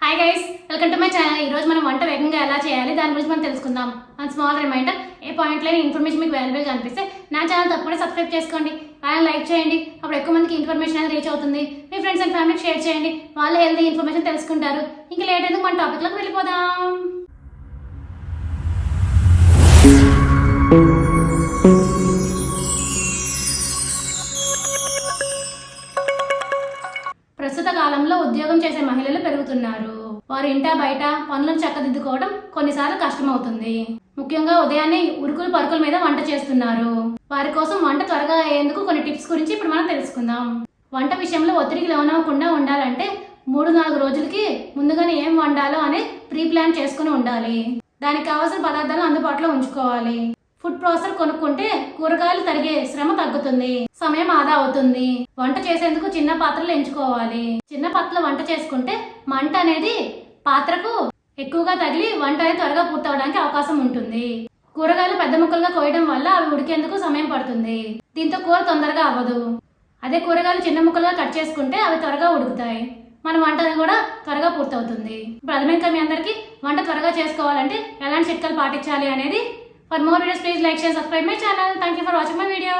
Hi guys, welcome to my channel. ఈ రోజు మనం వంట వేగంగా ఎలా చేయాలి దాని గురించి మనం తెలుసుకుందాం. అండ్ స్మాల్ రిమైండర్, ఏ పాయింట్లో ఇన్ఫర్మేషన్ మీకు వాల్యుబుల్గా అనిపిస్తే నా ఛానల్ తప్పకుండా సబ్స్క్రైబ్ చేసుకోండి, అలాగే లైక్ చేయండి. అప్పుడు ఎక్కువ మందికి ఇన్ఫర్మేషన్ అనేది రీచ్ అవుతుంది. మీ ఫ్రెండ్స్ అండ్ ఫ్యామిలీకి షేర్ చేయండి, వాళ్ళు హెల్తీ ఇన్ఫర్మేషన్ తెలుసుకుంటారు. ఇంకా లేట్ ఎందుకు మన టాపిక్లోకి వెళ్ళిపోదాం. ప్రస్తుత కాలంలో ఉద్యోగం చేసే మహిళలు పెరుగుతున్నారు. వారు ఇంటా బయట పనులను చక్కదిద్దుకోవడం కొన్నిసార్లు కష్టమవుతుంది. ముఖ్యంగా ఉదయాన్నే ఉరుకులు పరుకుల మీద వంట చేస్తున్నారు. వారి కోసం వంట త్వరగా అయ్యేందుకు కొన్ని టిప్స్ గురించి ఇప్పుడు మనం తెలుసుకుందాం. వంట విషయంలో ఒత్తిడికి లోనవ్వకుండా ఉండాలంటే 3-4 రోజులకి ముందుగానే ఏం వండాలో అనే ప్రీ ప్లాన్ చేసుకుని ఉండాలి. దానికి కావాల్సిన పదార్థాలు అందుబాటులో ఉంచుకోవాలి. ఫుడ్ ప్రాసెసర్ కొనుక్కుంటే కూరగాయలు తరిగే శ్రమ తగ్గుతుంది, సమయం ఆదా అవుతుంది. వంట చేసేందుకు చిన్న పాత్రలు ఎంచుకోవాలి. చిన్న పాత్రలో వంట చేసుకుంటే మంట అనేది పాత్రకు ఎక్కువగా తగిలి వంట అనేది త్వరగా పూర్తవడానికి అవకాశం ఉంటుంది. కూరగాయలు పెద్ద ముక్కలుగా కోయడం వల్ల అవి ఉడికేందుకు సమయం పడుతుంది. దీంతో కూర తొందరగా అవ్వదు. అదే కూరగాయలు చిన్న ముక్కలుగా కట్ చేసుకుంటే అవి త్వరగా ఉడుకుతాయి, మన వంట అనేది కూడా త్వరగా పూర్తవుతుంది. ఇప్పుడు అర్థమైంది మీ అందరికీ వంట త్వరగా చేసుకోవాలంటే ఎలాంటి చిట్కాలు పాటించాలి అనేది. For more videos, please like, share, subscribe my channel. Thank you for watching my video.